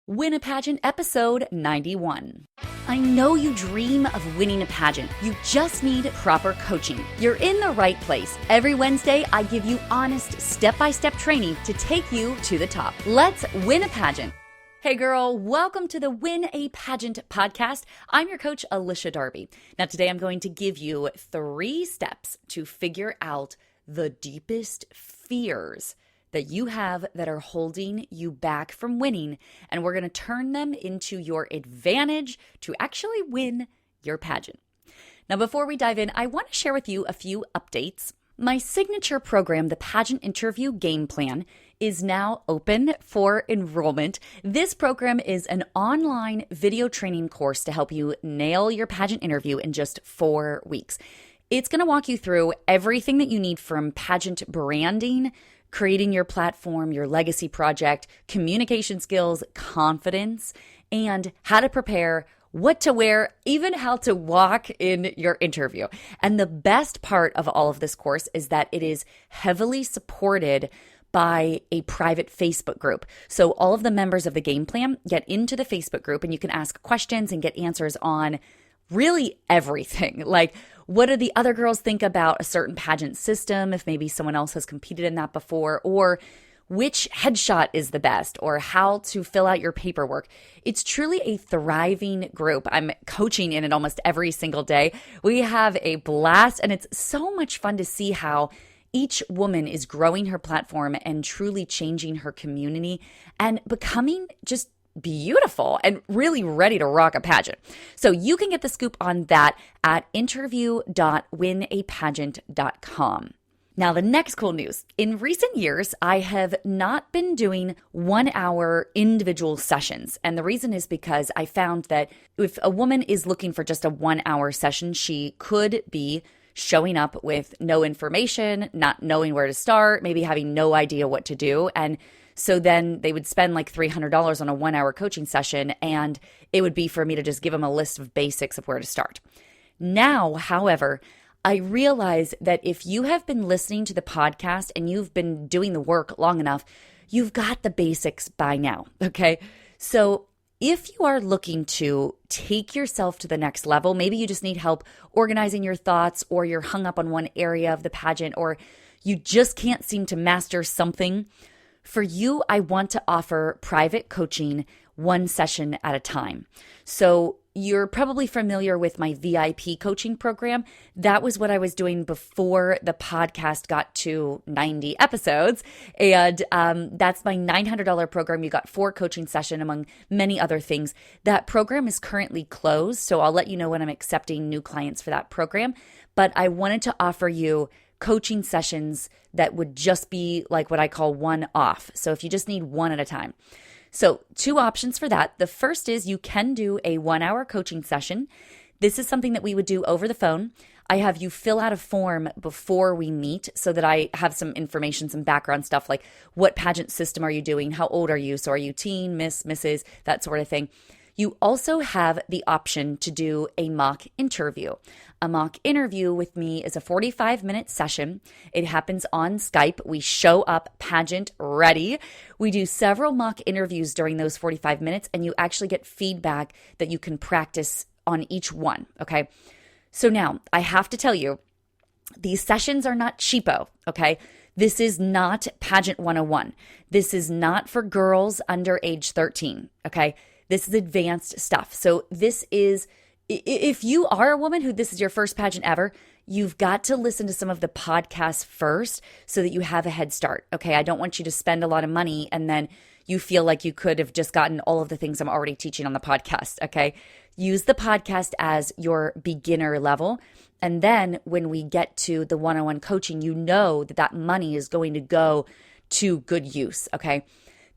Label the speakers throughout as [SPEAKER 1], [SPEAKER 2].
[SPEAKER 1] Win a Pageant episode 91. I know you dream of winning a pageant. You just need proper coaching. You're in the right place. Every Wednesday, I give you honest, step-by-step training to take you to the top. Let's win a pageant. Hey girl, welcome to the Win a Pageant podcast. I'm your coach, Alycia Darby. Now today I'm going to give you 3 steps to figure out the deepest fears that you have that are holding you back from winning, and we're going to turn them into your advantage to actually win your pageant. Now, before we dive in, I want to share with you a few updates. My signature program, the Pageant Interview Game Plan, is now open for enrollment. This program is an online video training course to help you nail your pageant interview in just 4 weeks. It's going to walk you through everything that you need from pageant branding, creating your platform, your legacy project, communication skills, confidence, and how to prepare, what to wear, even how to walk in your interview. And the best part of all of this course is that it is heavily supported by a private Facebook group. So all of the members of the game plan get into the Facebook group and you can ask questions and get answers on really everything. Like, what do the other girls think about a certain pageant system, if maybe someone else has competed in that before, or which headshot is the best, or how to fill out your paperwork. It's truly a thriving group. I'm coaching in it almost every single day. We have a blast, and it's so much fun to see how each woman is growing her platform and truly changing her community and becoming just beautiful and really ready to rock a pageant. So you can get the scoop on that at interview.winapageant.com. Now, the next cool news. In recent years, I have not been doing 1-hour individual sessions. And the reason is because I found that if a woman is looking for just a 1-hour session, she could be showing up with no information, not knowing where to start, maybe having no idea what to do. And so then they would spend like $300 on a 1-hour coaching session, and it would be for me to just give them a list of basics of where to start. Now, however, I realize that if you have been listening to the podcast and you've been doing the work long enough, you've got the basics by now, okay? So if you are looking to take yourself to the next level, maybe you just need help organizing your thoughts, or you're hung up on one area of the pageant, or you just can't seem to master something. For you, I want to offer private coaching 1 session at a time. So you're probably familiar with my VIP coaching program. That was what I was doing before the podcast got to 90 episodes. And that's my $900 program. You got 4 coaching sessions among many other things. That program is currently closed. So I'll let you know when I'm accepting new clients for that program. But I wanted to offer you coaching sessions that would just be like what I call one-off. So if you just need 1 at a time. So 2 options for that. The first is you can do a 1-hour coaching session. This is something that we would do over the phone. I have you fill out a form before we meet so that I have some information, some background stuff like what pageant system are you doing? How old are you? So are you teen, miss, Mrs., that sort of thing. You also have the option to do a mock interview. A mock interview with me is a 45-minute session. It happens on Skype. We show up pageant ready. We do several mock interviews during those 45 minutes, and you actually get feedback that you can practice on each one, okay? So now, I have to tell you, these sessions are not cheapo, okay? This is not Pageant 101. This is not for girls under age 13, okay? This is advanced stuff. So this is, if you are a woman who this is your first pageant ever, you've got to listen to some of the podcasts first so that you have a head start. Okay, I don't want you to spend a lot of money and then you feel like you could have just gotten all of the things I'm already teaching on the podcast. Okay, use the podcast as your beginner level. And then when we get to the one-on-one coaching, you know that that money is going to go to good use. Okay.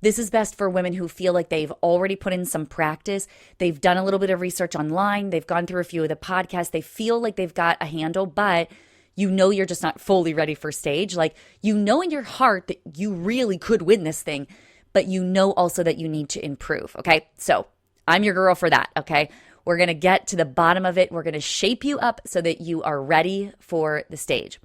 [SPEAKER 1] This is best for women who feel like they've already put in some practice. They've done a little bit of research online. They've gone through a few of the podcasts. They feel like they've got a handle, but you know you're just not fully ready for stage. Like, you know in your heart that you really could win this thing, but you know also that you need to improve, okay? So I'm your girl for that, okay? We're going to get to the bottom of it. We're going to shape you up so that you are ready for the stage.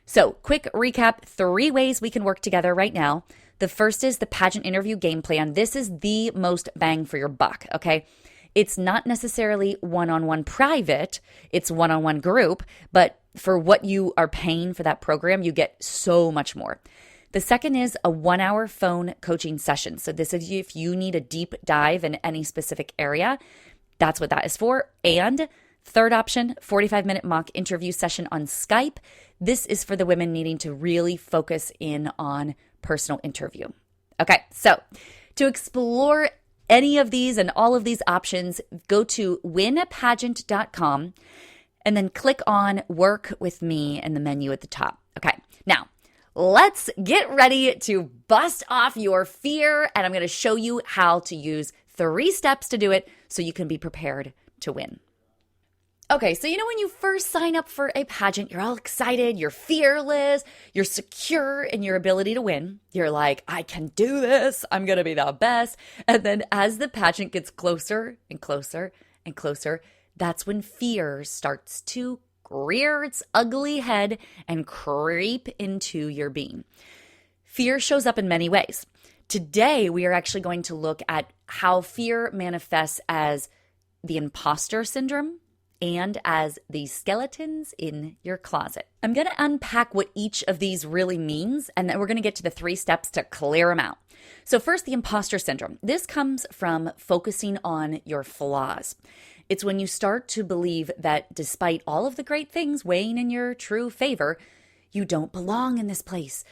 [SPEAKER 1] So quick recap, 3 ways we can work together right now. The first is the pageant interview game plan. This is the most bang for your buck, okay? It's not necessarily one-on-one private, it's one-on-one group, but for what you are paying for that program, you get so much more. The second is a 1-hour phone coaching session. So this is if you need a deep dive in any specific area, that's what that is for. And third option, 45-minute mock interview session on Skype. This is for the women needing to really focus in on personal interview. Okay, so to explore any of these and all of these options, go to winapageant.com and then click on Work with Me in the menu at the top. Okay, now let's get ready to bust off your fear, and I'm going to show you how to use 3 steps to do it so you can be prepared to win. Okay, so when you first sign up for a pageant, you're all excited, you're fearless, you're secure in your ability to win. You're like, I can do this, I'm gonna be the best. And then as the pageant gets closer and closer and closer, that's when fear starts to rear its ugly head and creep into your being. Fear shows up in many ways. Today, we are actually going to look at how fear manifests as the impostor syndrome and as the skeletons in your closet. I'm going to unpack what each of these really means, and then we're going to get to the 3 steps to clear them out. So first, the impostor syndrome. This comes from focusing on your flaws. It's when you start to believe that despite all of the great things weighing in your true favor, you don't belong in this place,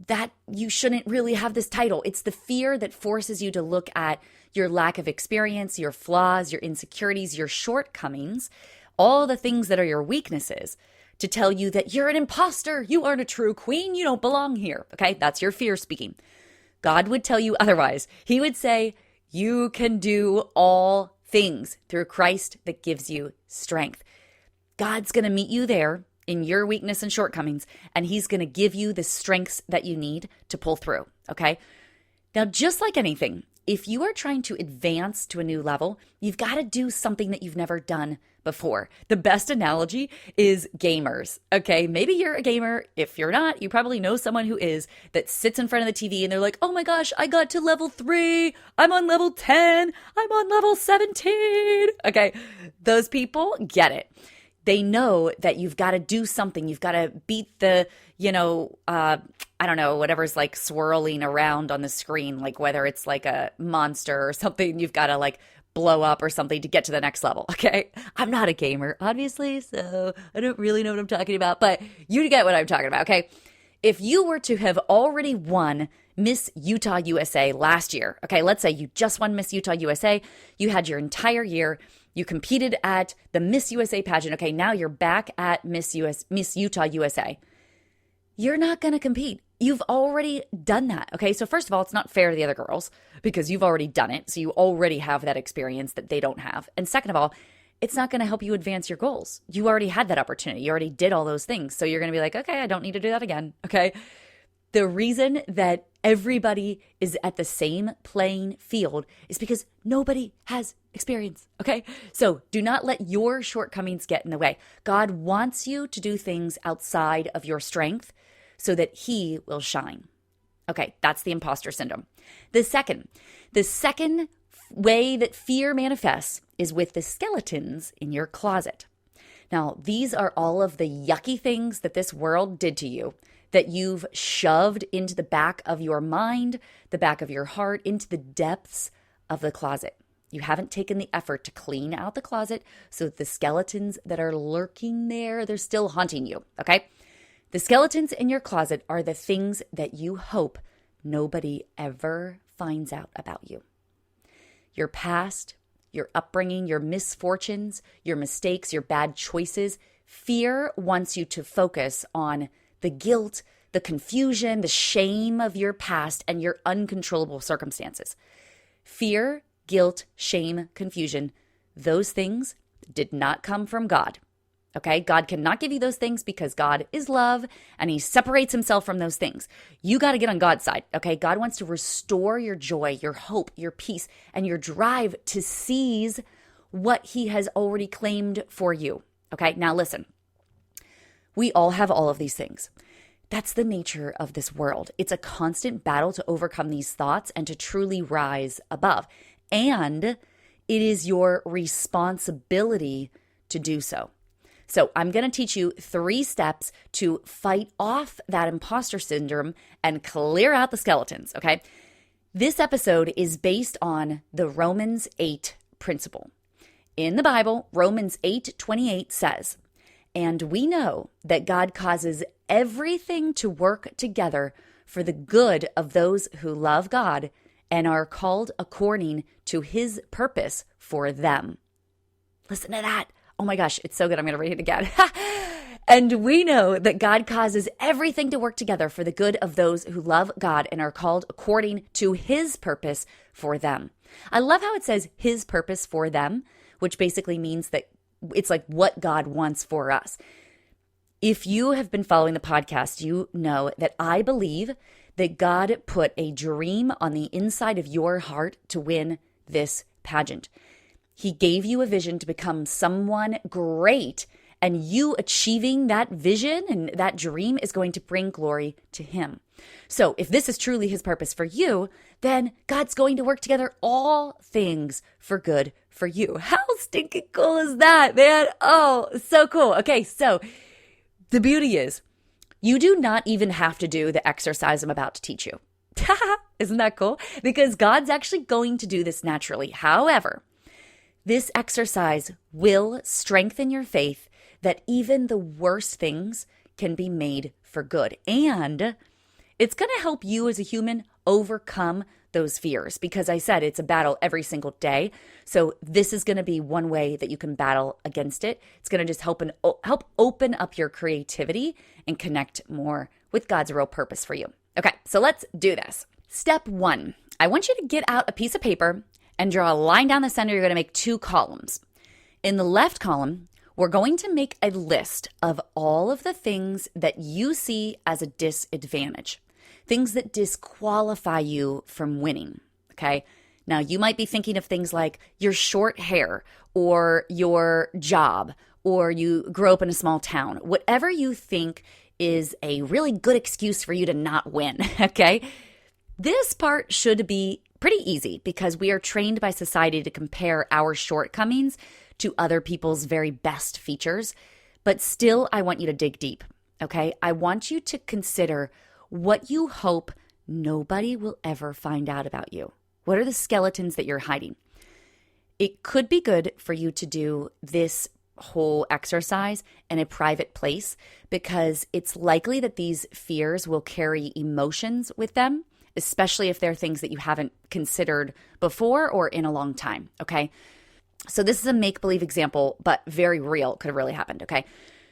[SPEAKER 1] that you shouldn't really have this title. It's the fear that forces you to look at your lack of experience, your flaws, your insecurities, your shortcomings, all the things that are your weaknesses, to tell you that you're an imposter, you aren't a true queen, you don't belong here. Okay, that's your fear speaking. God would tell you otherwise. He would say, you can do all things through Christ that gives you strength. God's going to meet you there in your weakness and shortcomings, and he's going to give you the strengths that you need to pull through, okay? Now, just like anything, if you are trying to advance to a new level, you've got to do something that you've never done before. The best analogy is gamers, okay? Maybe you're a gamer. If you're not, you probably know someone who is, that sits in front of the TV and they're like, oh my gosh, I got to level 3. I'm on level 10. I'm on level 17. Okay, those people get it. They know that you've got to do something. You've got to beat the, I don't know, whatever's like swirling around on the screen, like whether it's like a monster or something, you've got to like blow up or something to get to the next level, okay? I'm not a gamer, obviously, so I don't really know what I'm talking about, but you get what I'm talking about, okay? If you were to have already won Miss Utah USA last year, okay, let's say you just won Miss Utah USA, you had your entire year, you competed at the Miss USA pageant, okay, now you're back at Miss Utah USA. You're not going to compete. You've already done that, okay? So first of all, it's not fair to the other girls because you've already done it. So you already have that experience that they don't have. And second of all, it's not going to help you advance your goals. You already had that opportunity. You already did all those things. So you're going to be like, okay, I don't need to do that again, okay? The reason that everybody is at the same playing field is because nobody has experience, okay? So do not let your shortcomings get in the way. God wants you to do things outside of your strength so that he will shine. Okay, that's the imposter syndrome. The second way that fear manifests is with the skeletons in your closet. Now, these are all of the yucky things that this world did to you, that you've shoved into the back of your mind, the back of your heart, into the depths of the closet. You haven't taken the effort to clean out the closet so that the skeletons that are lurking there, they're still haunting you, okay? The skeletons in your closet are the things that you hope nobody ever finds out about you. Your past, your upbringing, your misfortunes, your mistakes, your bad choices. Fear wants you to focus on the guilt, the confusion, the shame of your past, and your uncontrollable circumstances. Fear, guilt, shame, confusion, those things did not come from God. Okay, God cannot give you those things because God is love and he separates himself from those things. You got to get on God's side. Okay, God wants to restore your joy, your hope, your peace, and your drive to seize what he has already claimed for you. Okay, now listen, we all have all of these things. That's the nature of this world. It's a constant battle to overcome these thoughts and to truly rise above. And it is your responsibility to do so. So I'm going to teach you 3 steps to fight off that imposter syndrome and clear out the skeletons, okay? This episode is based on the Romans 8 principle. In the Bible, Romans 8:28 says, "And we know that God causes everything to work together for the good of those who love God and are called according to his purpose for them." Listen to that. Oh my gosh, it's so good. I'm going to read it again. "And we know that God causes everything to work together for the good of those who love God and are called according to his purpose for them." I love how it says his purpose for them, which basically means that it's like what God wants for us. If you have been following the podcast, you know that I believe that God put a dream on the inside of your heart to win this pageant. He gave you a vision to become someone great, and you achieving that vision and that dream is going to bring glory to him. So if this is truly his purpose for you, then God's going to work together all things for good for you. How stinking cool is that, man? Oh, so cool. Okay, so the beauty is you do not even have to do the exercise I'm about to teach you. Isn't that cool? Because God's actually going to do this naturally. However, this exercise will strengthen your faith that even the worst things can be made for good. And it's going to help you as a human overcome those fears, because I said it's a battle every single day. So this is going to be one way that you can battle against it. It's going to just help open up your creativity and connect more with God's real purpose for you. Okay, so let's do this. Step 1, I want you to get out a piece of paper and draw a line down the center. You're going to make 2 columns. In the left column, we're going to make a list of all of the things that you see as a disadvantage, things that disqualify you from winning, okay? Now, you might be thinking of things like your short hair or your job or you grow up in a small town, whatever you think is a really good excuse for you to not win, okay? This part should be pretty easy because we are trained by society to compare our shortcomings to other people's very best features. But still, I want you to dig deep, okay? I want you to consider what you hope nobody will ever find out about you. What are the skeletons that you're hiding? It could be good for you to do this whole exercise in a private place because it's likely that these fears will carry emotions with them, especially if they're things that you haven't considered before or in a long time, okay? So this is a make-believe example, but very real. It could have really happened, okay?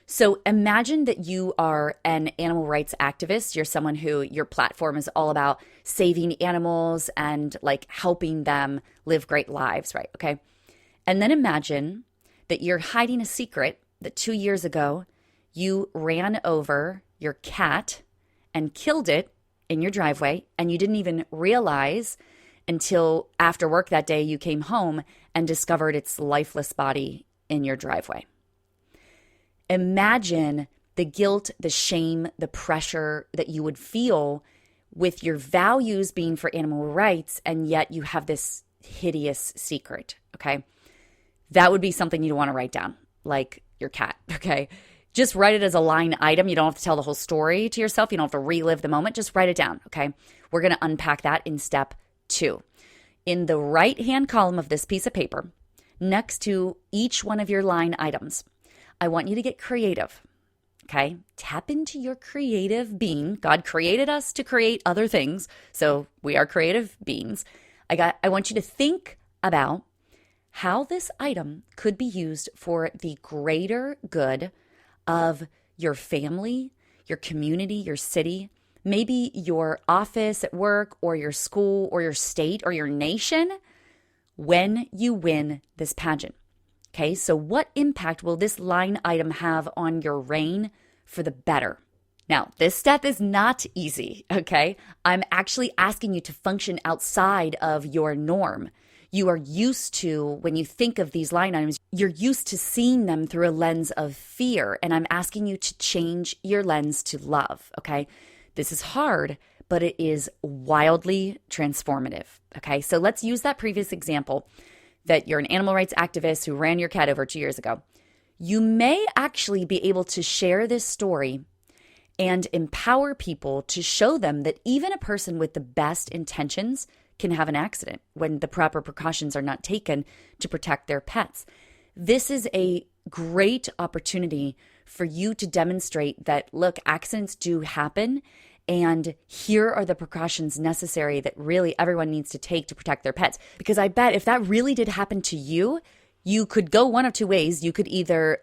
[SPEAKER 1] So imagine that you are an animal rights activist. You're someone who your platform is all about saving animals and like helping them live great lives, right? Okay. And then imagine that you're hiding a secret that 2 years ago you ran over your cat and killed it in your driveway, and you didn't even realize until after work that day you came home and discovered its lifeless body in your driveway. Imagine the guilt, the shame, the pressure that you would feel with your values being for animal rights, and yet you have this hideous secret, okay? That would be something you'd want to write down, like your cat, okay? Just write it as a line item. You don't have to tell the whole story to yourself. You don't have to relive the moment. Just write it down, okay? We're going to unpack that in step 2. In the right-hand column of this piece of paper, next to each one of your line items, I want you to get creative, okay? Tap into your creative being. God created us to create other things, so we are creative beings. I want you to think about how this item could be used for the greater good of your family, your community, your city, maybe your office at work or your school or your state or your nation when you win this pageant. Okay, so what impact will this line item have on your reign for the better? Now, this step is not easy, okay? I'm actually asking you to function outside of your norm. You are used to, when you think of these line items, you're used to seeing them through a lens of fear. And I'm asking you to change your lens to love, okay? This is hard, but it is wildly transformative, okay? So let's use that previous example that you're an animal rights activist who ran your cat over 2 years ago. You may actually be able to share this story and empower people to show them that even a person with the best intentions can have an accident when the proper precautions are not taken to protect their pets. This is a great opportunity for you to demonstrate that, look, accidents do happen, and here are the precautions necessary that really everyone needs to take to protect their pets. Because I bet if that really did happen to you, you could go one of two ways. You could either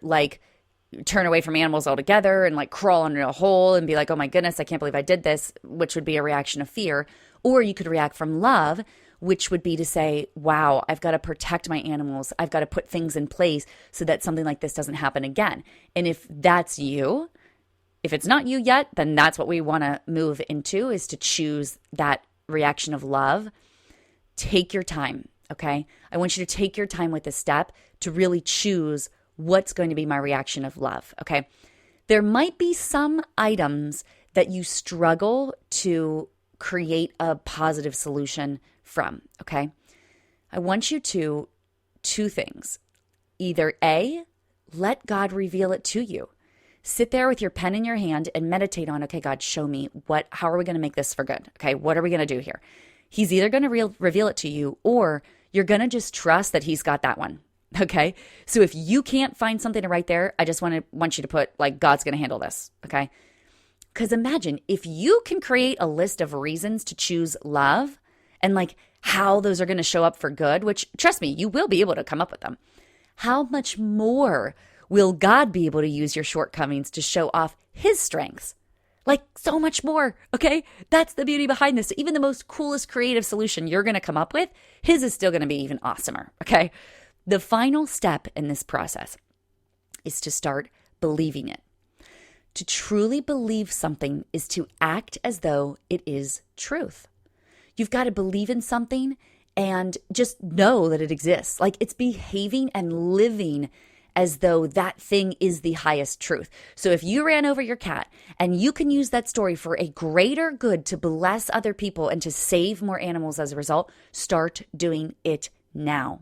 [SPEAKER 1] turn away from animals altogether and crawl under a hole and be like, oh my goodness, I can't believe I did this, which would be a reaction of fear. Or you could react from love, which would be to say, wow, I've got to protect my animals. I've got to put things in place so that something like this doesn't happen again. And if that's you, if it's not you yet, then that's what we want to move into, is to choose that reaction of love. Take your time, okay? I want you to take your time with this step to really choose what's going to be my reaction of love, okay? There might be some items that you struggle to create a positive solution from, okay? I want you to, two things. Either A, let God reveal it to you. Sit there with your pen in your hand and meditate on, okay, God, show me how are we going to make this for good? Okay, what are we going to do here? He's either going to reveal it to you, or you're going to just trust that he's got that one. Okay. So if you can't find something to write there, I just want you to put God's going to handle this. Okay. Because imagine if you can create a list of reasons to choose love and how those are going to show up for good, which trust me, you will be able to come up with them. How much more will God be able to use your shortcomings to show off his strengths? So much more. Okay. That's the beauty behind this. So even the most coolest creative solution you're going to come up with, his is still going to be even awesomer. Okay. The final step in this process is to start believing it. To truly believe something is to act as though it is truth. You've got to believe in something and just know that it exists. It's behaving and living as though that thing is the highest truth. So if you ran over your cat and you can use that story for a greater good to bless other people and to save more animals as a result, start doing it now.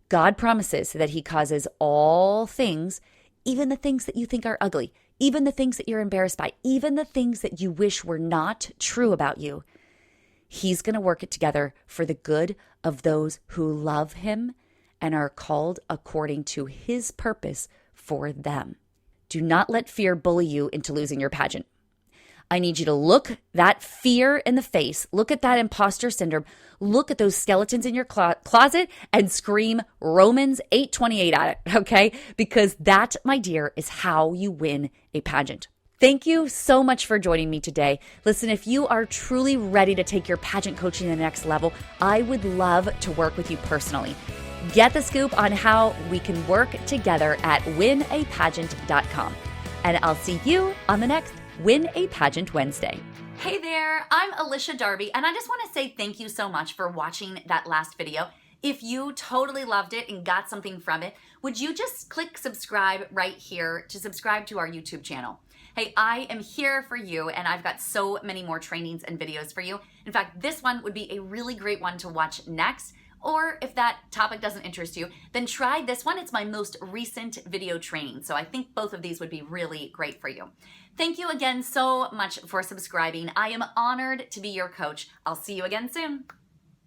[SPEAKER 1] God promises that he causes all things, even the things that you think are ugly, even the things that you're embarrassed by, even the things that you wish were not true about you. He's going to work it together for the good of those who love him and are called according to his purpose for them. Do not let fear bully you into losing your pageant. I need you to look that fear in the face, look at that imposter syndrome, look at those skeletons in your closet and scream Romans 8:28 at it, okay? Because that, my dear, is how you win a pageant. Thank you so much for joining me today. Listen, if you are truly ready to take your pageant coaching to the next level, I would love to work with you personally. Get the scoop on how we can work together at winapageant.com. And I'll see you on the next Win a Pageant Wednesday. Hey there, I'm Alycia Darby, and I just want to say thank you so much for watching that last video. If you totally loved it and got something from it, would you just click subscribe right here to subscribe to our YouTube channel? Hey, I am here for you, and I've got so many more trainings and videos for you. In fact, this one would be a really great one to watch next. Or if that topic doesn't interest you, then try this one. It's my most recent video training. So I think both of these would be really great for you. Thank you again so much for subscribing. I am honored to be your coach. I'll see you again soon.